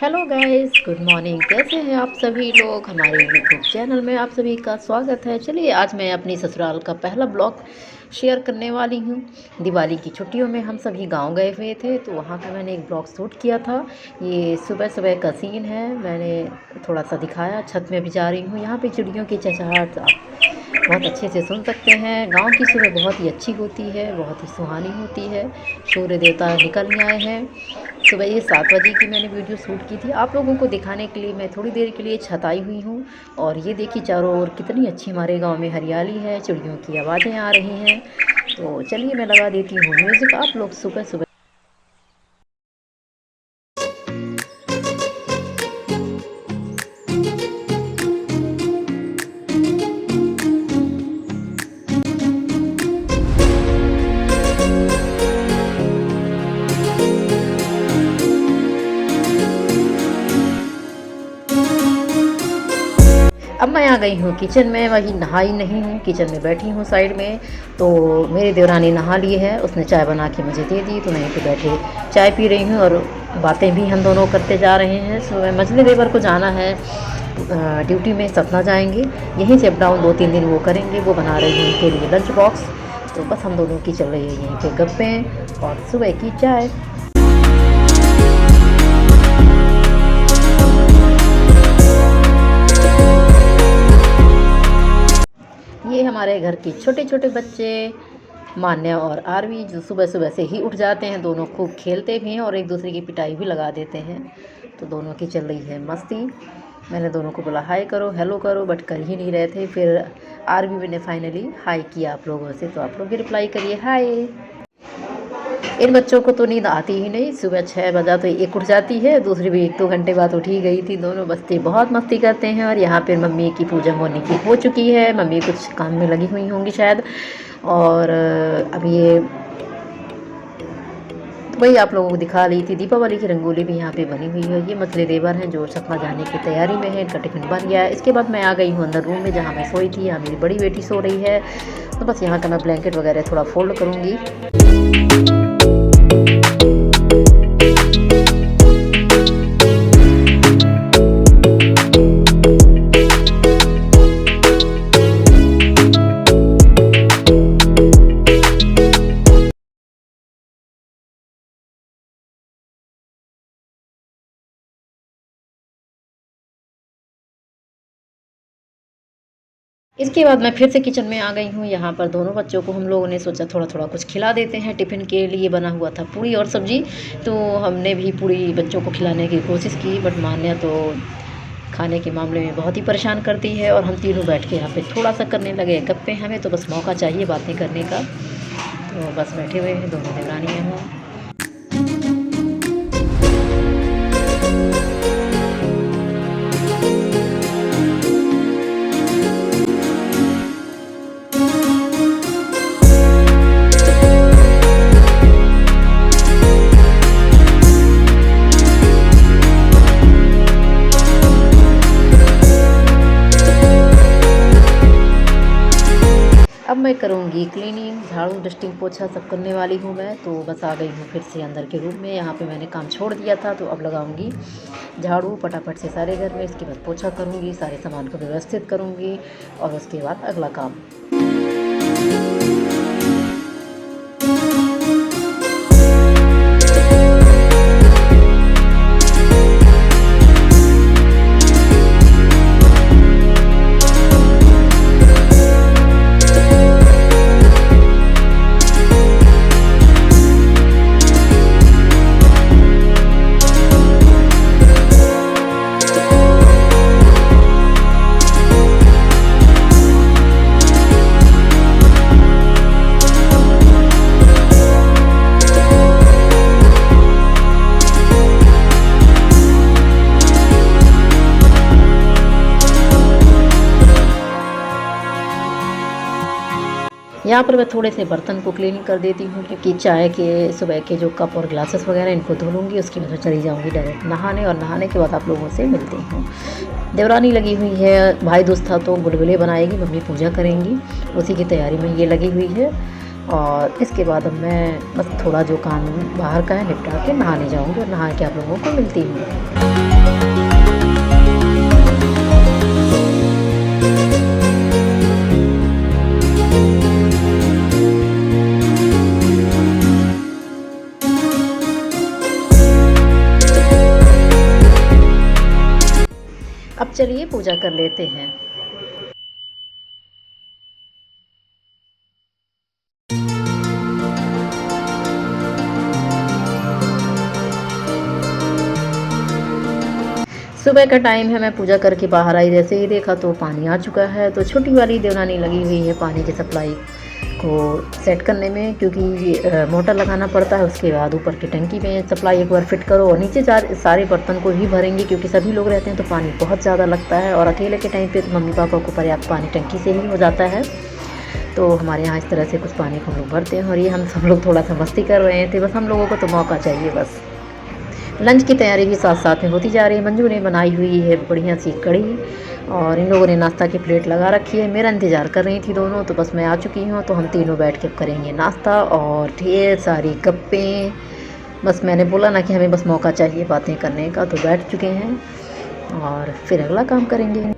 Hello guys, good morning. कैसे हैं आप सभी लोग? हमारे यूट्यूब चैनल में आप सभी का स्वागत है। चलिए, आज मैं अपनी ससुराल का पहला ब्लॉग शेयर करने वाली हूँ। दिवाली की छुट्टियों में हम सभी गांव गए हुए थे, तो वहाँ का मैंने एक ब्लॉग शूट किया था। ये सुबह सुबह का सीन है, मैंने थोड़ा सा दिखाया। छत में भी जा रही हूँ, यहाँ पे चिड़ियों की चहचहाट आप बहुत अच्छे से सुन सकते हैं। गांव की सुबह बहुत ही अच्छी होती है, बहुत ही सुहानी होती है। सूर्य देवता निकल ही आए हैं। सुबह ये 7 बजे की मैंने वीडियो शूट की थी, आप लोगों को दिखाने के लिए। मैं थोड़ी देर के लिए छत आई हुई हूँ और ये देखिए चारों ओर कितनी अच्छी हमारे गांव में हरियाली है, चिड़ियों की आवाज़ें आ रही हैं। तो चलिए मैं लगा देती हूँ म्यूज़िक। आप लोग सुबह सुबह अब मैं आ गई हूँ किचन में। वही नहाई नहीं हूँ, किचन में बैठी हूँ साइड में। तो मेरी देवरानी नहा ली है, उसने चाय बना के मुझे दे दी, तो मैं यहीं पे बैठे चाय पी रही हूँ और बातें भी हम दोनों करते जा रहे हैं। सुबह मझले देवर को जाना है ड्यूटी में, सतना जाएंगे। यहीं से अप डाउन 2-3 दिन वो करेंगे। वो बना रही है उनके लिए लंच बॉक्स। तो बस हम दोनों की चल रही है यहीं पे गप्पें और सुबह की चाय। ये हमारे घर के छोटे छोटे बच्चे मान्या और आरवी, जो सुबह सुबह से ही उठ जाते हैं। दोनों खूब खेलते भी हैं और एक दूसरे की पिटाई भी लगा देते हैं। तो दोनों की चल रही है मस्ती। मैंने दोनों को बोला हाय करो, हेलो करो, बट कर ही नहीं रहे थे। फिर आरवी ने फाइनली हाय किया आप लोगों से, तो आप लोग भी रिप्लाई करिए हाय। इन बच्चों को तो नींद आती ही नहीं। सुबह 6 बजा तो एक उठ जाती है, दूसरी भी 1-2 घंटे बाद उठ ही गई थी। दोनों बच्चे बहुत मस्ती करते हैं और यहाँ पे मम्मी की पूजा होने की हो चुकी है। मम्मी कुछ काम में लगी हुई होंगी शायद। और अब ये तो वही आप लोगों को दिखा रही थी। दीपावली की रंगोली भी यहाँ पे बनी हुई है। ये मछली देवर हैं जो सतना जाने की तैयारी में है, इनका टिफिन बन गया है। इसके बाद मैं आ गई हूँ अंदर रूम में, जहाँ मैं सोई थी। यहाँ मेरी बड़ी बेटी सो रही है, तो बस यहाँ का मैं ब्लैंकेट वगैरह थोड़ा फोल्ड करूँगी। इसके बाद मैं फिर से किचन में आ गई हूँ। यहाँ पर दोनों बच्चों को हम लोगों ने सोचा थोड़ा थोड़ा कुछ खिला देते हैं। टिफ़िन के लिए बना हुआ था पूड़ी और सब्ज़ी, तो हमने भी पूड़ी बच्चों को खिलाने की कोशिश की। बट मान्या तो खाने के मामले में बहुत ही परेशान करती है। और हम तीनों बैठ के यहाँ पे थोड़ा सा करने लगे गप्पे। हमें तो बस मौका चाहिए बातें करने का, तो बस बैठे हुए हैं दोनों देवरानियाँ हैं। अब मैं करूँगी क्लीनिंग, झाड़ू डस्टिंग पोछा सब करने वाली हूँ मैं। तो बस आ गई हूँ फिर से अंदर के रूम में। यहाँ पे मैंने काम छोड़ दिया था, तो अब लगाऊंगी झाड़ू फटाफट से सारे घर में। इसके बाद पोछा करूँगी, सारे सामान को व्यवस्थित करूँगी और उसके बाद अगला काम। यहाँ पर मैं थोड़े से बर्तन को क्लीनिंग कर देती हूँ, क्योंकि चाय के सुबह के जो कप और ग्लासेस वगैरह इनको धो लूँगी। उसके बाद मैं चली जाऊँगी डायरेक्ट नहाने, और नहाने के बाद आप लोगों से मिलती हूँ। देवरानी लगी हुई है, भाई दूज था तो गुलगुले बनाएगी, मम्मी पूजा करेंगी, उसी की तैयारी में ये लगी हुई है। और इसके बाद अब मैं बस थोड़ा जो काम बाहर का है निपटा के नहाने जाऊँगी और नहा के आप लोगों को मिलती हूँ। चलिए पूजा कर लेते हैं। सुबह का टाइम है, मैं पूजा करके बाहर आई, जैसे ही देखा तो पानी आ चुका है। तो छोटी वाली देवरानी लगी हुई है पानी की सप्लाई को सेट करने में, क्योंकि मोटर लगाना पड़ता है। उसके बाद ऊपर की टंकी में सप्लाई एक बार फिट करो और नीचे सारे बर्तन को ही भरेंगे, क्योंकि सभी लोग रहते हैं तो पानी बहुत ज़्यादा लगता है। और अकेले के टाइम पे तो मम्मी पापा को पर्याप्त पानी टंकी से ही हो जाता है। तो हमारे यहाँ इस तरह से कुछ पानी को हम लोग भरते हैं। और ये हम सब लोग थोड़ा सा मस्ती कर रहे थे, बस हम लोगों को तो मौका चाहिए बस। लंच की तैयारी भी साथ साथ में होती जा रही है। मंजू ने बनाई हुई है बढ़िया सी कढ़ी और इन लोगों ने नाश्ता की प्लेट लगा रखी है। मेरा इंतज़ार कर रही थी दोनों, तो बस मैं आ चुकी हूँ। तो हम तीनों बैठ के करेंगे नाश्ता और ढेर सारी गप्पें। बस मैंने बोला ना कि हमें बस मौका चाहिए बातें करने का, तो बैठ चुके हैं और फिर अगला काम करेंगे।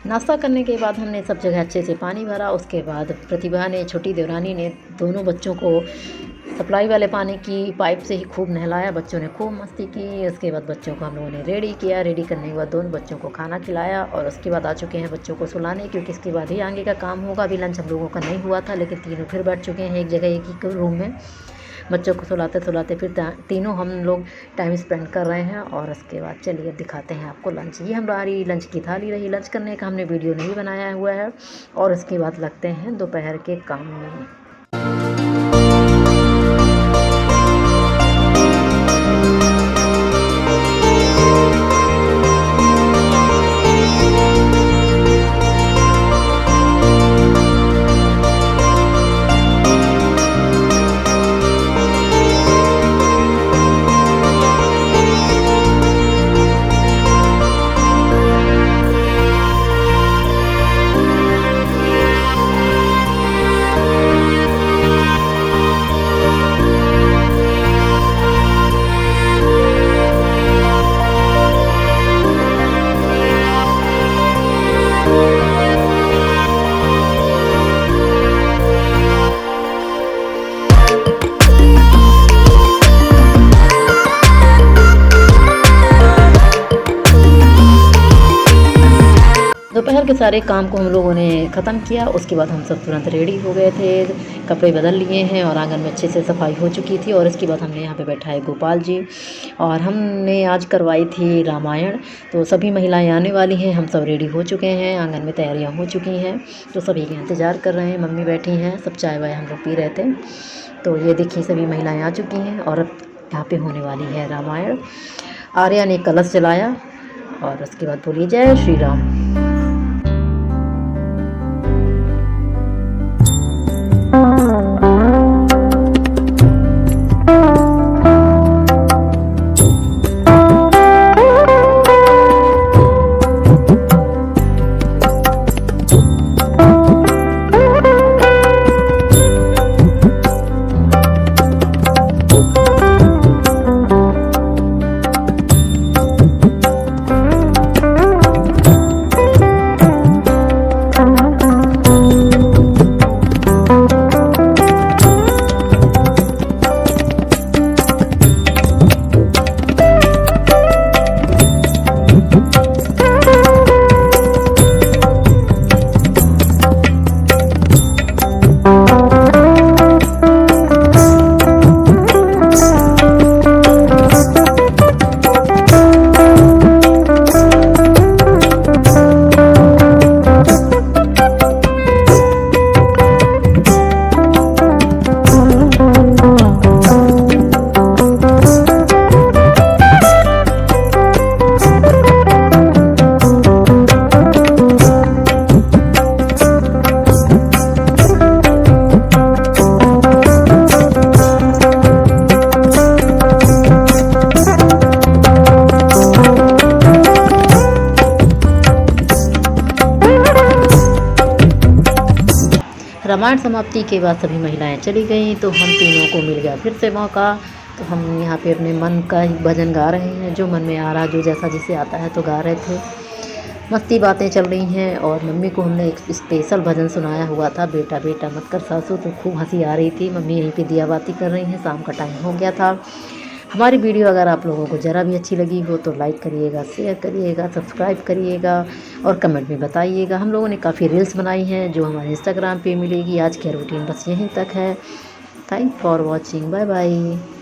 नाश्ता करने के बाद हमने सब जगह अच्छे से पानी भरा। उसके बाद प्रतिभा ने, छोटी देवरानी ने, दोनों बच्चों को सप्लाई वाले पानी की पाइप से ही खूब नहलाया। बच्चों ने खूब मस्ती की। उसके बाद बच्चों को हम लोगों ने रेडी किया। रेडी करने के बाद दोनों बच्चों को खाना खिलाया और उसके बाद आ चुके हैं बच्चों को सुलाने, क्योंकि इसके बाद ही आगे का काम होगा। अभी लंच हम लोगों का नहीं हुआ था, लेकिन तीनों फिर बैठ चुके हैं एक जगह, एक ही रूम में। बच्चों को सुलाते सुलाते फिर तीनों हम लोग टाइम स्पेंड कर रहे हैं। और उसके बाद चलिए दिखाते हैं आपको लंच। ये हमारी लंच की थाली रही। लंच करने का हमने वीडियो नहीं बनाया हुआ है। और उसके बाद लगते हैं दोपहर के काम में। दोपहर के सारे काम को हम लोगों ने ख़त्म किया। उसके बाद हम सब तुरंत रेडी हो गए थे, कपड़े बदल लिए हैं और आंगन में अच्छे से सफाई हो चुकी थी। और इसके बाद हमने यहाँ पे बैठाए गोपाल जी और हमने आज करवाई थी रामायण। तो सभी महिलाएं आने वाली हैं, हम सब रेडी हो चुके हैं, आंगन में तैयारियाँ हो चुकी हैं। तो सभी का इंतज़ार कर रहे हैं। मम्मी बैठी हैं, सब चाय वाय हम लोग पी रहे थे। तो ये देखिए सभी महिलाएँ आ चुकी हैं और अब यहाँ पर होने वाली है रामायण। आर्या ने कलश जलाया और उसके बाद बोलिए जय श्री राम। रामायण समाप्ति के बाद सभी महिलाएं चली गईं तो हम तीनों को मिल गया फिर से मौका। तो हम यहाँ पे अपने मन का ही भजन गा रहे हैं, जो मन में आ रहा, जो जैसा जिसे आता है तो गा रहे थे। मस्ती बातें चल रही हैं और मम्मी को हमने एक स्पेशल भजन सुनाया हुआ था, बेटा बेटा मत कर सासू। तो खूब हंसी आ रही थी। मम्मी यहीं पे दिया बाती कर रही हैं, शाम का टाइम हो गया था। हमारी वीडियो अगर आप लोगों को ज़रा भी अच्छी लगी हो तो लाइक करिएगा, शेयर करिएगा, सब्सक्राइब करिएगा और कमेंट में बताइएगा। हम लोगों ने काफ़ी रील्स बनाई हैं जो हमारे इंस्टाग्राम पे मिलेगी। आज की रूटीन बस यहीं तक है। Thank for watching, bye bye.